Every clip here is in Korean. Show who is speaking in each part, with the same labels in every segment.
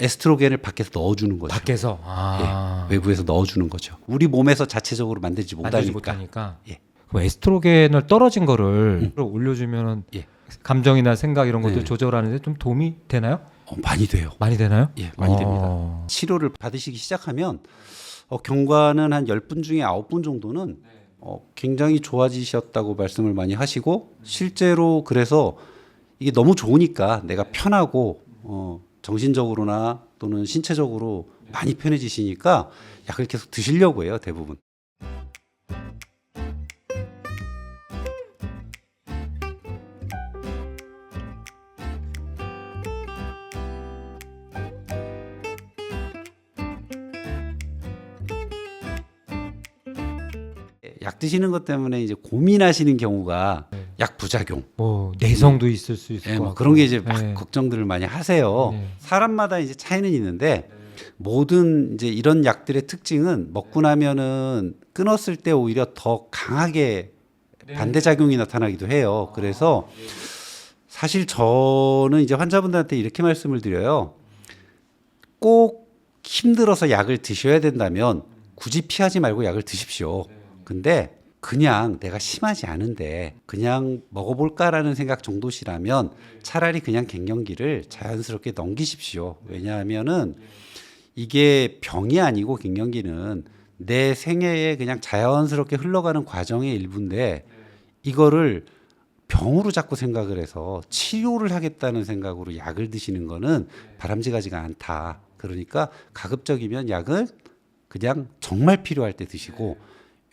Speaker 1: 에스트로겐을 밖에서 넣어주는 거죠.
Speaker 2: 밖에서
Speaker 1: 예, 외부에서 넣어주는 거죠. 우리 몸에서 자체적으로 만들지 못하니까. 예.
Speaker 2: 그럼 에스트로겐을 떨어진 거를 올려주면은
Speaker 1: 예.
Speaker 2: 감정이나 생각 이런 것들
Speaker 1: 네.
Speaker 2: 조절하는데 좀 도움이 되나요?
Speaker 1: 많이 돼요.
Speaker 2: 많이 되나요?
Speaker 1: 예, 많이 됩니다. 치료를 받으시기 시작하면 경과는 한 10분 중에 9분 정도는 굉장히 좋아지셨다고 말씀을 많이 하시고 실제로 그래서 이게 너무 좋으니까 내가 편하고 정신적으로나 또는 신체적으로 많이 편해지시니까 약을 계속 드시려고 해요, 대부분. 약 드시는 것 때문에 이제 고민하시는 경우가 약 부작용,
Speaker 2: 뭐 내성도 있을 수 있을 것
Speaker 1: 뭐
Speaker 2: 같고.
Speaker 1: 그런 게 이제 막
Speaker 2: 네.
Speaker 1: 걱정들을 많이 하세요.
Speaker 2: 네.
Speaker 1: 사람마다 이제 차이는 있는데 모든 이제 이런 약들의 특징은 먹고 나면은 끊었을 때 오히려 더 강하게 반대작용이 나타나기도 해요. 그래서 사실 저는 이제 환자분들한테 이렇게 말씀을 드려요. 꼭 힘들어서 약을 드셔야 된다면 굳이 피하지 말고 약을 드십시오. 근데 그냥 내가 심하지 않은데 그냥 먹어볼까라는 생각 정도시라면 차라리 그냥 갱년기를 자연스럽게 넘기십시오. 왜냐하면은 이게 병이 아니고 갱년기는 내 생애에 그냥 자연스럽게 흘러가는 과정의 일부인데 이거를 병으로 자꾸 생각을 해서 치료를 하겠다는 생각으로 약을 드시는 거는 바람직하지가 않다. 그러니까 가급적이면 약을 그냥 정말 필요할 때 드시고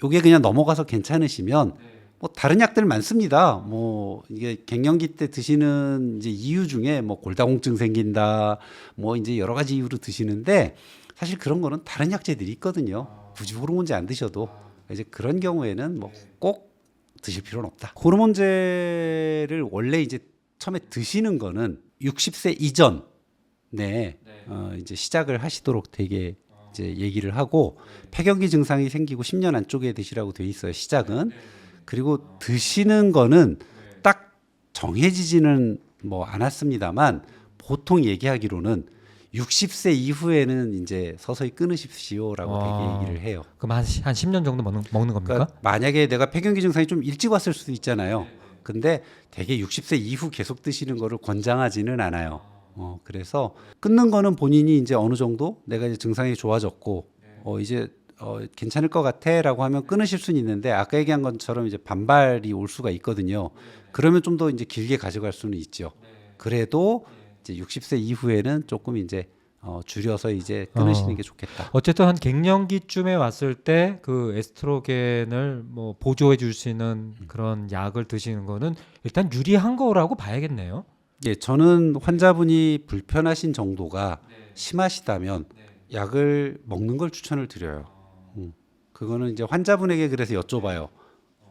Speaker 1: 요게 그냥 넘어가서 괜찮으시면 뭐 다른 약들 많습니다. 뭐 이게 갱년기 때 드시는 이제 이유 중에 뭐 골다공증 생긴다, 뭐 이제 여러 가지 이유로 드시는데 사실 그런 거는 다른 약제들이 있거든요. 굳이 호르몬제 안 드셔도 이제 그런 경우에는 뭐 꼭 드실 필요는 없다. 호르몬제를 원래 이제 처음에 드시는 거는 60세 이전에 이제 시작을 하시도록 되게 이제 얘기를 하고 폐경기 증상이 생기고 10년 안쪽에 드시라고 돼 있어요. 시작은. 그리고 드시는 거는 딱 정해지지는 뭐 않았습니다만 보통 얘기하기로는 60세 이후에는 이제 서서히 끊으십시오라고 되게 얘기를 해요.
Speaker 2: 그럼 한 10년 정도 먹는 겁니까?
Speaker 1: 그러니까 만약에 내가 폐경기 증상이 좀 일찍 왔을 수도 있잖아요. 근데 되게 60세 이후 계속 드시는 거를 권장하지는 않아요. 그래서 끊는 거는 본인이 이제 어느 정도 내가 이제 증상이 좋아졌고 이제 괜찮을 것 같아라고 하면 끊으실 수는 있는데 아까 얘기한 것처럼 이제 반발이 올 수가 있거든요. 그러면 좀 더 이제 길게 가져갈 수는 있죠. 그래도 이제 60세 이후에는 조금 이제 줄여서 이제 끊으시는 게 좋겠다.
Speaker 2: 어쨌든 한 갱년기쯤에 왔을 때 그 에스트로겐을 뭐 보조해 줄 수 있는 그런 약을 드시는 거는 일단 유리한 거라고 봐야겠네요.
Speaker 1: 예, 저는 환자분이 불편하신 정도가 심하시다면 약을 먹는 걸 추천을 드려요. 그거는 이제 환자분에게 그래서 여쭤봐요.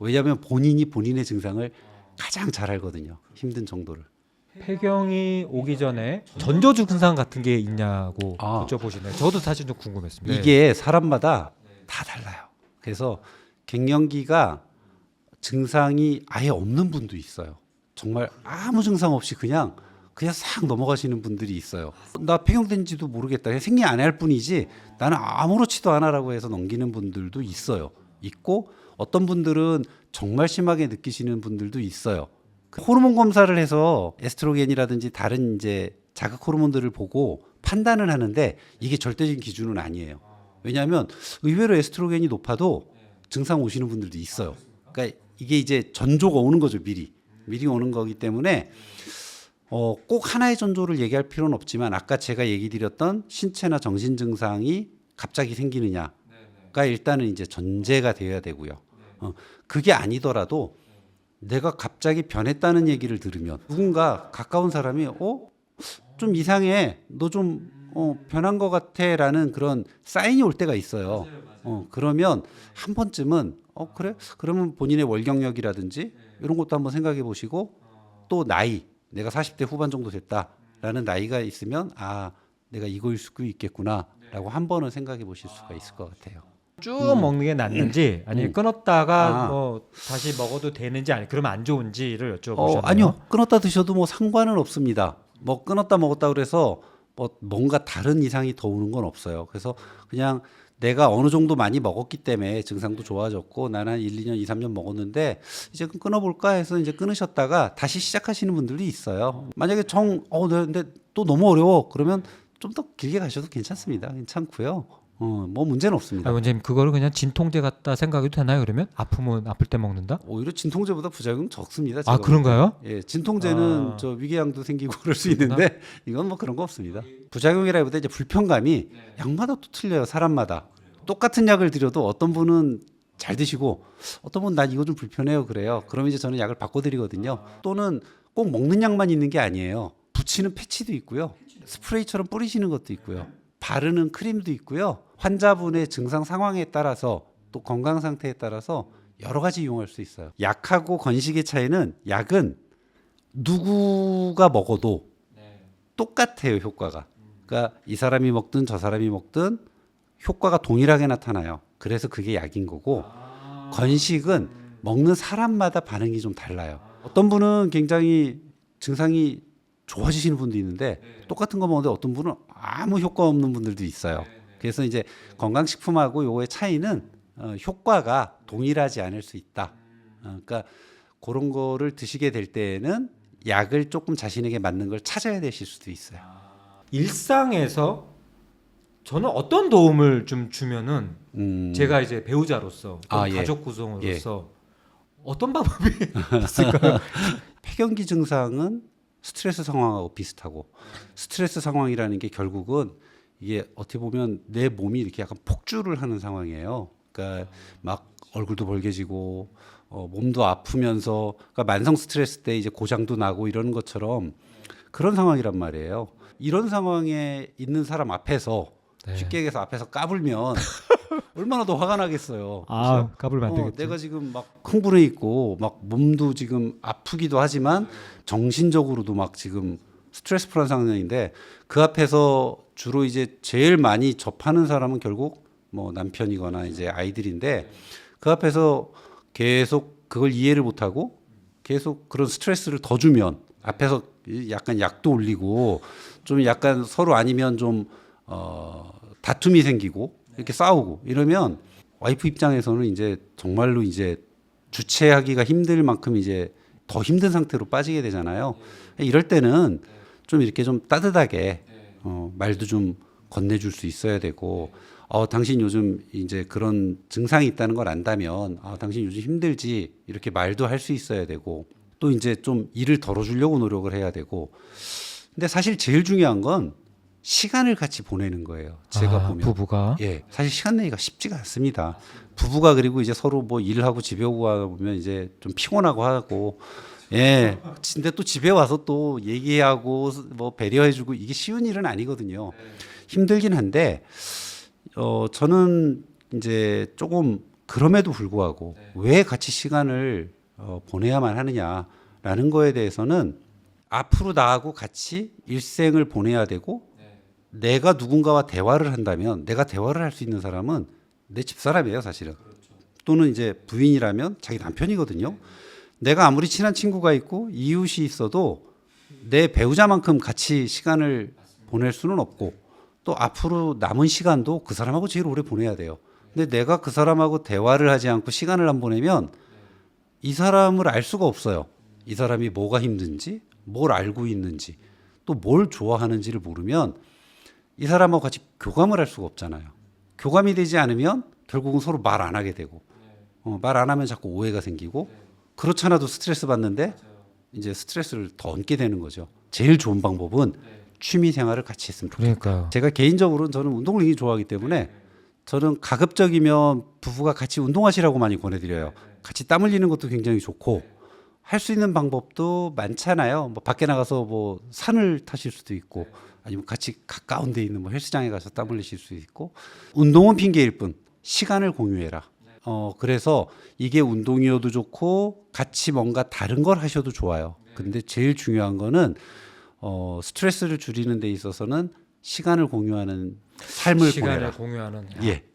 Speaker 1: 왜냐하면 본인이 본인의 증상을 가장 잘 알거든요. 힘든 정도를.
Speaker 2: 폐경이 오기 전에 전조 증상 같은 게 있냐고
Speaker 1: 아.
Speaker 2: 여쭤보시네요. 저도 사실 좀 궁금했습니다.
Speaker 1: 이게 사람마다 다 달라요. 그래서 갱년기가 증상이 아예 없는 분도 있어요. 정말 아무 증상 없이 그냥 싹 넘어가시는 분들이 있어요. 나 폐경된지도 모르겠다. 그냥 생리 안 할 뿐이지 나는 아무렇지도 않아라고 해서 넘기는 분들도 있어요. 있고 어떤 분들은 정말 심하게 느끼시는 분들도 있어요. 호르몬 검사를 해서 에스트로겐이라든지 다른 이제 자극 호르몬들을 보고 판단을 하는데 이게 절대적인 기준은 아니에요. 왜냐하면 의외로 에스트로겐이 높아도 증상 오시는 분들도 있어요. 그러니까 이게 이제 전조가 오는 거죠. 미리 오는 거기 때문에 꼭 하나의 전조를 얘기할 필요는 없지만 아까 제가 얘기 드렸던 신체나 정신 증상이 갑자기 생기느냐가 일단은 이제 전제가 되어야 되고요. 그게 아니더라도 내가 갑자기 변했다는 얘기를 들으면 누군가 가까운 사람이 좀 이상해. 너 좀 변한 것 같아라는 그런 사인이 올 때가 있어요. 그러면 한 번쯤은 그래? 그러면 본인의 월경력이라든지 이런 것도 한번 생각해 보시고 또 나이 내가 40대 후반 정도 됐다라는 나이가 있으면 내가 이거일 수도 있겠구나라고 한 번은 생각해 보실 수가 있을 것 같아요.
Speaker 2: 쭉 먹는 게 낫는지 아니면 끊었다가 뭐 다시 먹어도 되는지 아니 그러면 안 좋은지를 여쭤보셨네요.
Speaker 1: 아니요. 끊었다 드셔도 뭐 상관은 없습니다. 뭐 끊었다 먹었다 그래서 뭐 뭔가 다른 이상이 더 오는 건 없어요. 그래서 그냥 내가 어느 정도 많이 먹었기 때문에 증상도 좋아졌고 나는 한 1, 2년, 2, 3년 먹었는데 이제 끊어볼까 해서 이제 끊으셨다가 다시 시작하시는 분들도 있어요. 만약에 근데 또 너무 어려워 그러면 좀 더 길게 가셔도 괜찮습니다. 괜찮고요. 뭐 문제는 없습니다.
Speaker 2: 원장님 그거를 그냥 진통제 같다 생각해도 되나요? 그러면 아프면 아플 때 먹는다?
Speaker 1: 오히려 진통제보다 부작용 적습니다.
Speaker 2: 아
Speaker 1: 제가
Speaker 2: 그런가요?
Speaker 1: 예, 진통제는
Speaker 2: 아.
Speaker 1: 저 위궤양도 생기고 그럴 수 있는데 이건 뭐 그런 거 없습니다. 부작용이라기보다 이제 불편감이 약마다 또 틀려요. 사람마다. 똑같은 약을 드려도 어떤 분은 잘 드시고 어떤 분은 난 이거 좀 불편해요 그래요. 그럼 이제 저는 약을 바꿔드리거든요. 또는 꼭 먹는 약만 있는 게 아니에요. 붙이는 패치도 있고요. 스프레이처럼 뿌리시는 것도 있고요. 바르는 크림도 있고요. 환자분의 증상 상황에 따라서 또 건강 상태에 따라서 여러 가지 이용할 수 있어요. 약하고 건식의 차이는 약은 누구가 먹어도 똑같아요, 효과가. 그러니까 이 사람이 먹든 저 사람이 먹든 효과가 동일하게 나타나요. 그래서 그게 약인 거고 건식은 먹는 사람마다 반응이 좀 달라요. 어떤 분은 굉장히 증상이 좋아지시는 분도 있는데 똑같은 거 먹는데 어떤 분은 아무 효과 없는 분들도 있어요. 그래서 이제 건강식품하고 요거의 차이는 효과가 동일하지 않을 수 있다. 그러니까 그런 거를 드시게 될 때에는 약을 조금 자신에게 맞는 걸 찾아야 되실 수도 있어요.
Speaker 2: 일상에서 저는 어떤 도움을 좀 주면은 제가 이제 배우자로서 또는
Speaker 1: 예.
Speaker 2: 가족 구성으로서 어떤 방법이 있을까요?
Speaker 1: 폐경기 증상은 스트레스 상황하고 비슷하고 스트레스 상황이라는 게 결국은 이게 어떻게 보면 내 몸이 이렇게 약간 폭주를 하는 상황이에요. 그러니까 막 얼굴도 벌개지고 몸도 아프면서 그러니까 만성 스트레스 때 이제 고장도 나고 이러는 것처럼 그런 상황이란 말이에요. 이런 상황에 있는 사람 앞에서 쉽게 얘기해서 앞에서 까불면 얼마나 더 화가 나겠어요. 그렇죠?
Speaker 2: 까불면 안 되겠지.
Speaker 1: 내가 지금 막 흥분해 있고 막 몸도 지금 아프기도 하지만 정신적으로도 막 지금 스트레스풀한 상황인데 그 앞에서 주로 이제 제일 많이 접하는 사람은 결국 뭐 남편이거나 이제 아이들인데 그 앞에서 계속 그걸 이해를 못하고 계속 그런 스트레스를 더 주면 앞에서 약간 약도 올리고 좀 약간 서로 아니면 좀 다툼이 생기고 이렇게 싸우고 이러면 와이프 입장에서는 이제 정말로 이제 주체하기가 힘들 만큼 이제 더 힘든 상태로 빠지게 되잖아요. 이럴 때는 좀 이렇게 좀 따뜻하게 말도 좀 건네줄 수 있어야 되고 당신 요즘 이제 그런 증상이 있다는 걸 안다면 당신 요즘 힘들지 이렇게 말도 할 수 있어야 되고 또 이제 좀 일을 덜어주려고 노력을 해야 되고 근데 사실 제일 중요한 건 시간을 같이 보내는 거예요. 제가 보면
Speaker 2: 부부가
Speaker 1: 사실 시간 내기가 쉽지가 않습니다. 부부가 그리고 이제 서로 뭐 일하고 집에 오고 하면 이제 좀 피곤하고 하고 근데 또 집에 와서 또 얘기하고 뭐 배려해주고 이게 쉬운 일은 아니거든요. 힘들긴 한데 저는 이제 조금 그럼에도 불구하고 왜 같이 시간을 보내야만 하느냐라는 거에 대해서는 앞으로 나하고 같이 일생을 보내야 되고 내가 누군가와 대화를 한다면 내가 대화를 할 수 있는 사람은 내 집사람이에요, 사실은. 또는 이제 부인이라면 자기 남편이거든요. 내가 아무리 친한 친구가 있고 이웃이 있어도 내 배우자만큼 같이 시간을 보낼 수는 없고 또 앞으로 남은 시간도 그 사람하고 제일 오래 보내야 돼요. 근데 내가 그 사람하고 대화를 하지 않고 시간을 안 보내면 이 사람을 알 수가 없어요. 이 사람이 뭐가 힘든지, 뭘 알고 있는지, 또 뭘 좋아하는지를 모르면 이 사람하고 같이 교감을 할 수가 없잖아요. 교감이 되지 않으면 결국은 서로 말 안 하게 되고 말 안 하면 자꾸 오해가 생기고 그렇잖아도 스트레스 받는데 이제 스트레스를 더 얹게 되는 거죠. 제일 좋은 방법은 취미 생활을 같이 했으면 좋겠다.
Speaker 2: 그러니까요.
Speaker 1: 제가 개인적으로는 저는 운동을 굉장히 좋아하기 때문에 저는 가급적이면 부부가 같이 운동하시라고 많이 권해드려요. 같이 땀 흘리는 것도 굉장히 좋고 할 수 있는 방법도 많잖아요. 뭐 밖에 나가서 뭐 산을 타실 수도 있고 아니면 같이 가까운 데 있는 뭐 헬스장에 가서 땀 흘리실 수 있고 운동은 핑계일 뿐 시간을 공유해라. 그래서 이게 운동이어도 좋고 같이 뭔가 다른 걸 하셔도 좋아요. 근데 제일 중요한 거는 스트레스를 줄이는 데 있어서는 시간을 공유하는 삶을
Speaker 2: 시간을
Speaker 1: 보내라.
Speaker 2: 공유하는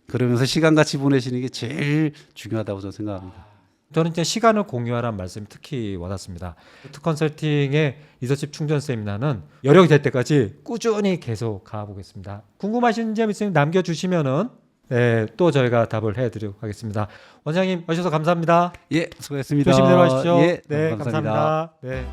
Speaker 1: 그러면서 시간 같이 보내시는 게 제일 중요하다고 저는 생각합니다.
Speaker 2: 저는 이제 시간을 공유하라는 말씀이 특히 와닿습니다. 루트 컨설팅의 리더십 충전 세미나는 여력이 될 때까지 꾸준히 계속 가보겠습니다. 궁금하신 점 있으면 남겨주시면은 네, 또 저희가 답을 해드리도록 하겠습니다. 원장님 와주셔서 감사합니다.
Speaker 1: 예, 수고했습니다.
Speaker 2: 조심히 내려가십시오.
Speaker 1: 예,
Speaker 2: 네,
Speaker 1: 감사합니다.
Speaker 2: 감사합니다. 네.